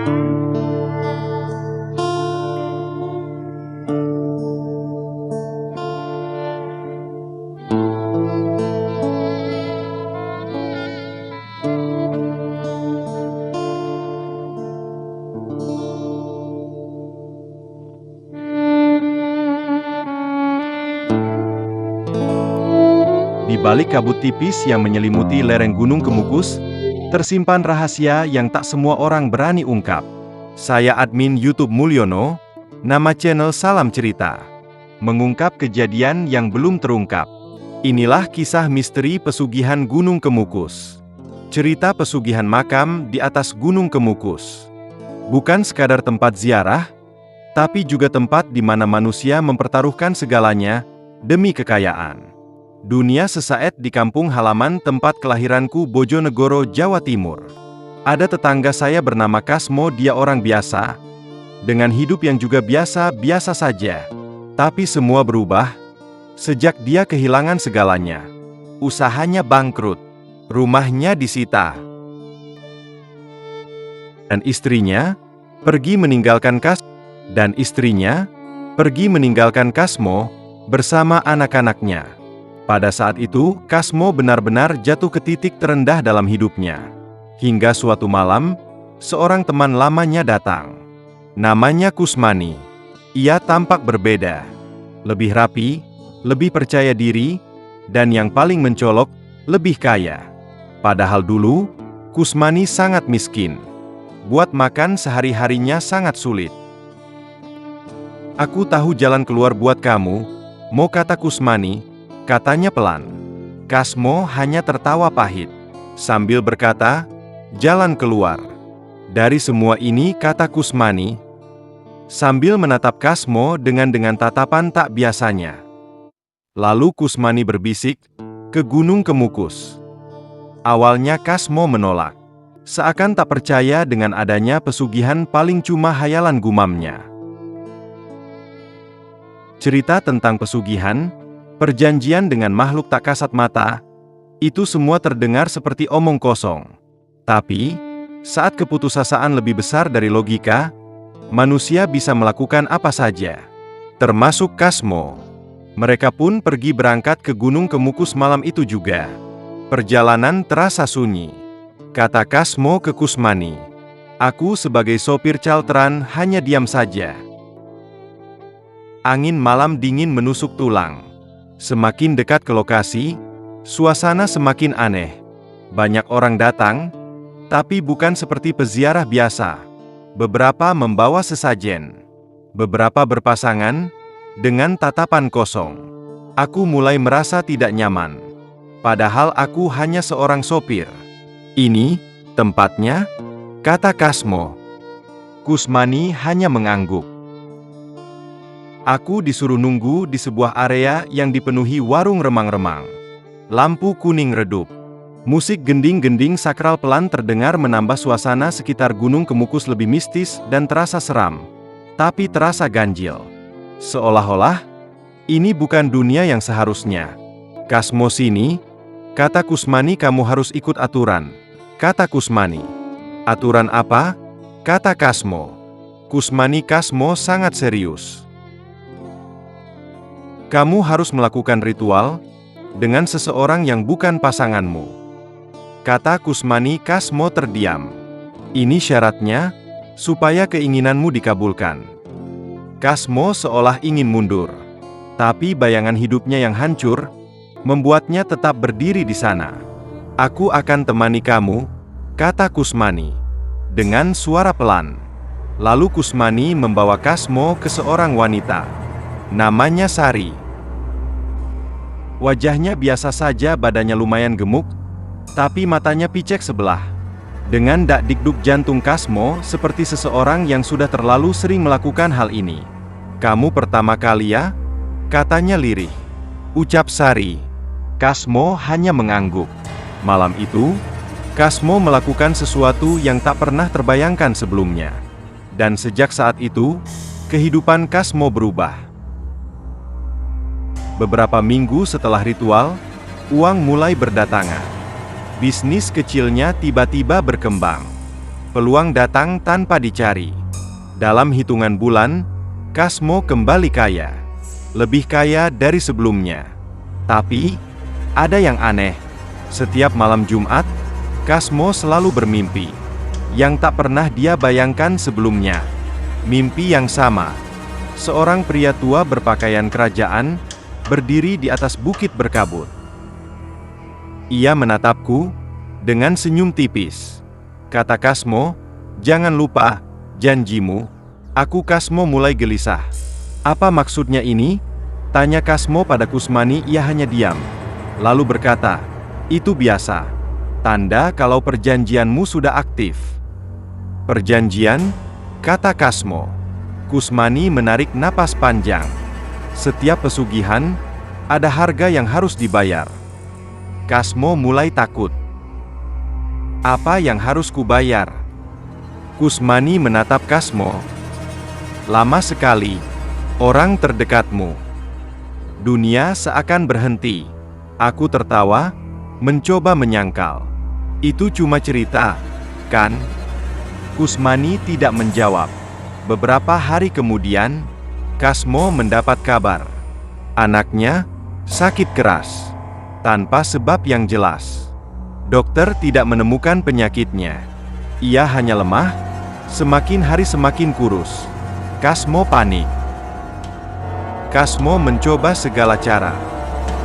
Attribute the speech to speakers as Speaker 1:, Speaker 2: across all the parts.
Speaker 1: Di balik kabut tipis yang menyelimuti lereng Gunung Kemukus, tersimpan rahasia yang tak semua orang berani ungkap. Saya admin YouTube Mulyono, nama channel Salam Cerita, mengungkap kejadian yang belum terungkap. Inilah kisah misteri pesugihan Gunung Kemukus. Cerita pesugihan makam di atas Gunung Kemukus. Bukan sekadar tempat ziarah, tapi juga tempat di mana manusia mempertaruhkan segalanya demi kekayaan. Dunia sesaat di kampung halaman tempat kelahiranku, Bojonegoro, Jawa Timur. Ada tetangga saya bernama Kasmo. Dia orang biasa, dengan hidup yang juga biasa-biasa saja. Tapi semua berubah sejak dia kehilangan segalanya. Usahanya bangkrut, rumahnya disita, dan istrinya pergi meninggalkan Kasmo bersama anak-anaknya. Pada saat itu, Kasmo benar-benar jatuh ke titik terendah dalam hidupnya. Hingga suatu malam, seorang teman lamanya datang. Namanya Kusmani. Ia tampak berbeda, lebih rapi, lebih percaya diri, dan yang paling mencolok, lebih kaya. Padahal dulu, Kusmani sangat miskin. Buat makan sehari-harinya sangat sulit. "Aku tahu jalan keluar buat kamu," mau kata Kusmani. Katanya pelan. Kasmo hanya tertawa pahit, sambil berkata, "Jalan keluar dari semua ini," kata Kusmani, sambil menatap Kasmo dengan tatapan tak biasanya. Lalu Kusmani berbisik, "Ke Gunung Kemukus." Awalnya Kasmo menolak, seakan tak percaya dengan adanya pesugihan, paling cuma hayalan gumamnya. Cerita tentang pesugihan, perjanjian dengan makhluk tak kasat mata, itu semua terdengar seperti omong kosong. Tapi, saat keputusasaan lebih besar dari logika, manusia bisa melakukan apa saja, termasuk Kasmo. Mereka pun pergi berangkat ke Gunung Kemukus malam itu juga. Perjalanan terasa sunyi. Kata Kasmo ke Kusmani, "Aku sebagai sopir charteran hanya diam saja." Angin malam dingin menusuk tulang. Semakin dekat ke lokasi, suasana semakin aneh. Banyak orang datang, tapi bukan seperti peziarah biasa. Beberapa membawa sesajen, beberapa berpasangan, dengan tatapan kosong. Aku mulai merasa tidak nyaman. Padahal aku hanya seorang sopir. "Ini tempatnya?" kata Kasmo. Kusmani hanya mengangguk. "Aku disuruh nunggu di sebuah area yang dipenuhi warung remang-remang. Lampu kuning redup. Musik gending-gending sakral pelan terdengar, menambah suasana sekitar Gunung Kemukus lebih mistis dan terasa seram. Tapi terasa ganjil. Seolah-olah, ini bukan dunia yang seharusnya." "Kasmo sini," kata Kusmani. "Kamu harus ikut aturan," kata Kusmani. "Aturan apa?" kata Kasmo. Kasmo sangat serius. "Kamu harus melakukan ritual dengan seseorang yang bukan pasanganmu," kata Kusmani. Kasmo terdiam. "Ini syaratnya, supaya keinginanmu dikabulkan." Kasmo seolah ingin mundur. Tapi bayangan hidupnya yang hancur, membuatnya tetap berdiri di sana. "Aku akan temani kamu," kata Kusmani, dengan suara pelan. Lalu Kusmani membawa Kasmo ke seorang wanita. Namanya Sari. Wajahnya biasa saja, badannya lumayan gemuk, tapi matanya picek sebelah. Dengan dak-dikduk jantung Kasmo seperti seseorang yang sudah terlalu sering melakukan hal ini. "Kamu pertama kali ya?" katanya lirih. Ucap Sari. Kasmo hanya mengangguk. Malam itu, Kasmo melakukan sesuatu yang tak pernah terbayangkan sebelumnya. Dan sejak saat itu, kehidupan Kasmo berubah. Beberapa minggu setelah ritual, uang mulai berdatangan. Bisnis kecilnya tiba-tiba berkembang. Peluang datang tanpa dicari. Dalam hitungan bulan, Kasmo kembali kaya. Lebih kaya dari sebelumnya. Tapi, ada yang aneh. Setiap malam Jumat, Kasmo selalu bermimpi yang tak pernah dia bayangkan sebelumnya. Mimpi yang sama. Seorang pria tua berpakaian kerajaan berdiri di atas bukit berkabut. Ia menatapku dengan senyum tipis. Kata Kasmo, "Jangan lupa janjimu." Aku Kasmo mulai gelisah. "Apa maksudnya ini?" Tanya Kasmo pada Kusmani. Ia hanya diam. Lalu berkata, "Itu biasa. Tanda kalau perjanjianmu sudah aktif." "Perjanjian?" kata Kasmo. Kusmani menarik napas panjang. "Setiap pesugihan, ada harga yang harus dibayar." Kasmo mulai takut. "Apa yang harus kubayar?" Kusmani menatap Kasmo. "Lama sekali. Orang terdekatmu." Dunia seakan berhenti. Aku tertawa, mencoba menyangkal. "Itu cuma cerita, kan?" Kusmani tidak menjawab. Beberapa hari kemudian, Kasmo mendapat kabar. Anaknya sakit keras, tanpa sebab yang jelas. Dokter tidak menemukan penyakitnya. Ia hanya lemah, semakin hari semakin kurus. Kasmo panik. Kasmo mencoba segala cara.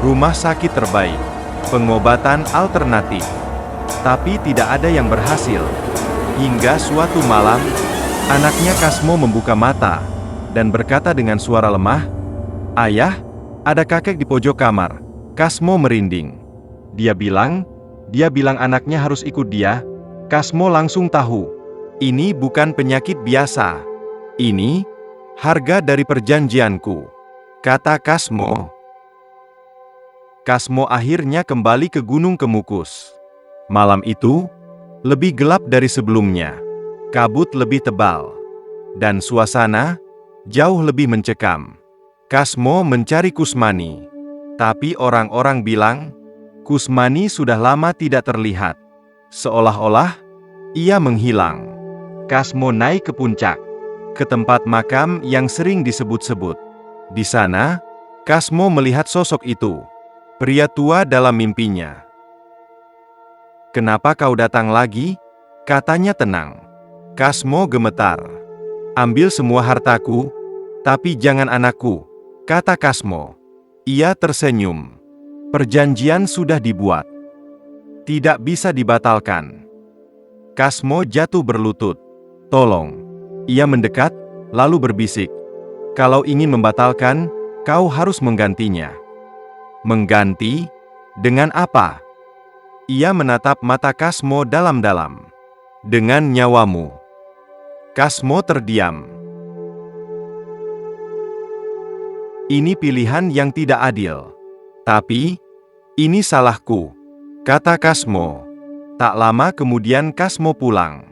Speaker 1: Rumah sakit terbaik, pengobatan alternatif. Tapi tidak ada yang berhasil. Hingga suatu malam, anaknya Kasmo membuka mata dan berkata dengan suara lemah, "Ayah, ada kakek di pojok kamar." Kasmo merinding. Dia bilang anaknya harus ikut dia. Kasmo langsung tahu. Ini bukan penyakit biasa. Ini harga dari perjanjianku, kata Kasmo. Kasmo akhirnya kembali ke Gunung Kemukus. Malam itu, lebih gelap dari sebelumnya. Kabut lebih tebal. Dan suasana, jauh lebih mencekam. Kasmo mencari Kusmani. Tapi orang-orang bilang, Kusmani sudah lama tidak terlihat. Seolah-olah, ia menghilang. Kasmo naik ke puncak, ke tempat makam yang sering disebut-sebut. Di sana, Kasmo melihat sosok itu, pria tua dalam mimpinya. "Kenapa kau datang lagi?" katanya tenang. Kasmo gemetar. "Ambil semua hartaku, tapi jangan anakku," kata Kasmo. Ia tersenyum. Perjanjian sudah dibuat. Tidak bisa dibatalkan. Kasmo jatuh berlutut. "Tolong." Ia mendekat, lalu berbisik, "Kalau ingin membatalkan, kau harus menggantinya." "Mengganti? Dengan apa?" Ia menatap mata Kasmo dalam-dalam. "Dengan nyawamu." Kasmo terdiam. "Ini pilihan yang tidak adil. Tapi, ini salahku," kata Kasmo. Tak lama kemudian Kasmo pulang,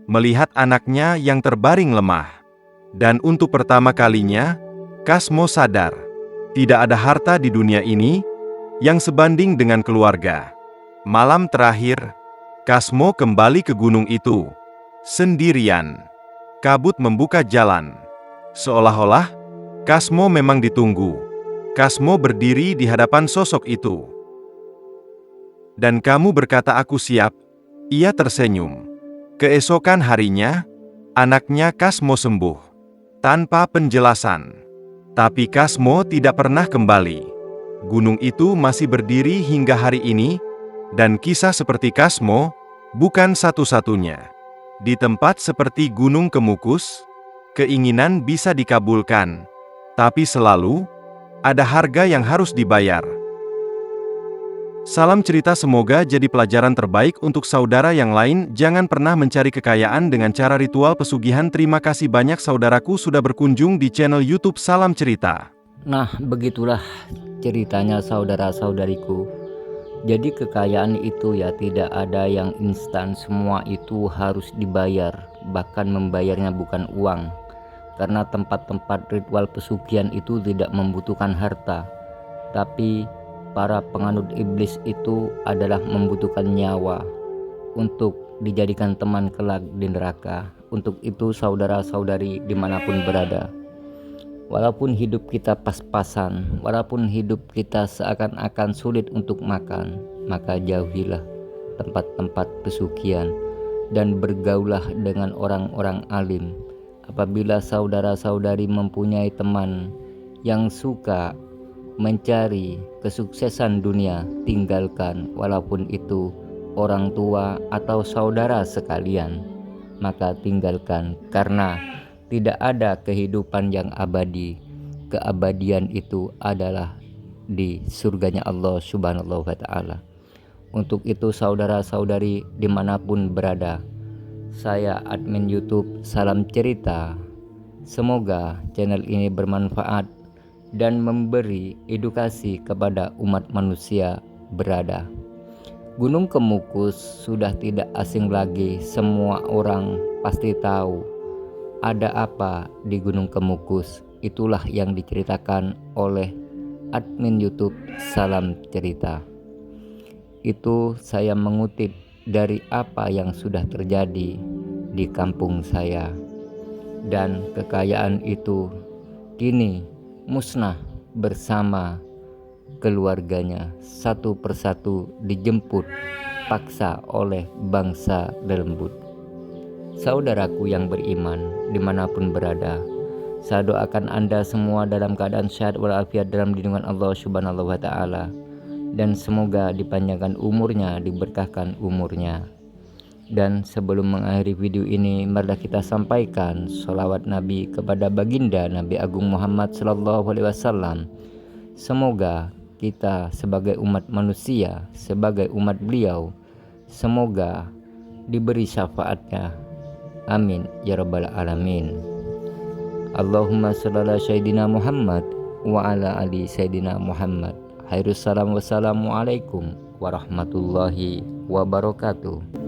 Speaker 1: melihat anaknya yang terbaring lemah. Dan untuk pertama kalinya, Kasmo sadar, tidak ada harta di dunia ini yang sebanding dengan keluarga. Malam terakhir, Kasmo kembali ke gunung itu, sendirian. Kabut membuka jalan. Seolah-olah, Kasmo memang ditunggu. Kasmo berdiri di hadapan sosok itu. "Dan kamu berkata aku siap?" Ia tersenyum. Keesokan harinya, anaknya Kasmo sembuh. Tanpa penjelasan. Tapi Kasmo tidak pernah kembali. Gunung itu masih berdiri hingga hari ini, dan kisah seperti Kasmo bukan satu-satunya. Di tempat seperti Gunung Kemukus, keinginan bisa dikabulkan. Tapi selalu, ada harga yang harus dibayar. Salam cerita, semoga jadi pelajaran terbaik untuk saudara yang lain. Jangan pernah mencari kekayaan dengan cara ritual pesugihan. Terima kasih banyak saudaraku sudah berkunjung di channel YouTube Salam Cerita.
Speaker 2: Nah, begitulah ceritanya saudara-saudariku. Jadi kekayaan itu ya tidak ada yang instan, semua itu harus dibayar. Bahkan membayarnya bukan uang. Karena tempat-tempat ritual pesugihan itu tidak membutuhkan harta. Tapi para penganut iblis itu adalah membutuhkan nyawa untuk dijadikan teman kelak di neraka. Untuk itu saudara-saudari dimanapun berada, walaupun hidup kita pas-pasan, walaupun hidup kita seakan-akan sulit untuk makan, maka jauhilah tempat-tempat pesugihan dan bergaulah dengan orang-orang alim. Apabila saudara-saudari mempunyai teman yang suka mencari kesuksesan dunia, tinggalkan, walaupun itu orang tua atau saudara sekalian, maka tinggalkan, karena tidak ada kehidupan yang abadi. Keabadian itu adalah di surganya Allah Subhanahu wa Ta'ala. Untuk itu saudara-saudari dimanapun berada, saya admin YouTube Salam Cerita. Semoga channel ini bermanfaat dan memberi edukasi kepada umat manusia berada. Gunung Kemukus sudah tidak asing lagi, semua orang pasti tahu ada apa di Gunung Kemukus. Itulah yang diceritakan oleh admin YouTube Salam Cerita. Itu saya mengutip dari apa yang sudah terjadi di kampung saya, dan kekayaan itu kini musnah bersama keluarganya, satu persatu dijemput paksa oleh bangsa lembut. Saudaraku yang beriman dimanapun berada, saya doakan Anda semua dalam keadaan sehat walafiat dalam lindungan Allah Subhanahu wa Ta'ala, dan semoga dipanjangkan umurnya, diberkahkan umurnya. Dan sebelum mengakhiri video ini, marilah kita sampaikan sholawat Nabi kepada baginda Nabi Agung Muhammad Sallallahu Alaihi Wasallam. Semoga kita sebagai umat manusia, sebagai umat beliau, semoga diberi syafaatnya. Amin ya rabbal alamin. Allahumma sholli ala sayyidina Muhammad wa ala ali sayyidina Muhammad. Khairus salam wassalamualaikum warahmatullahi wabarakatuh.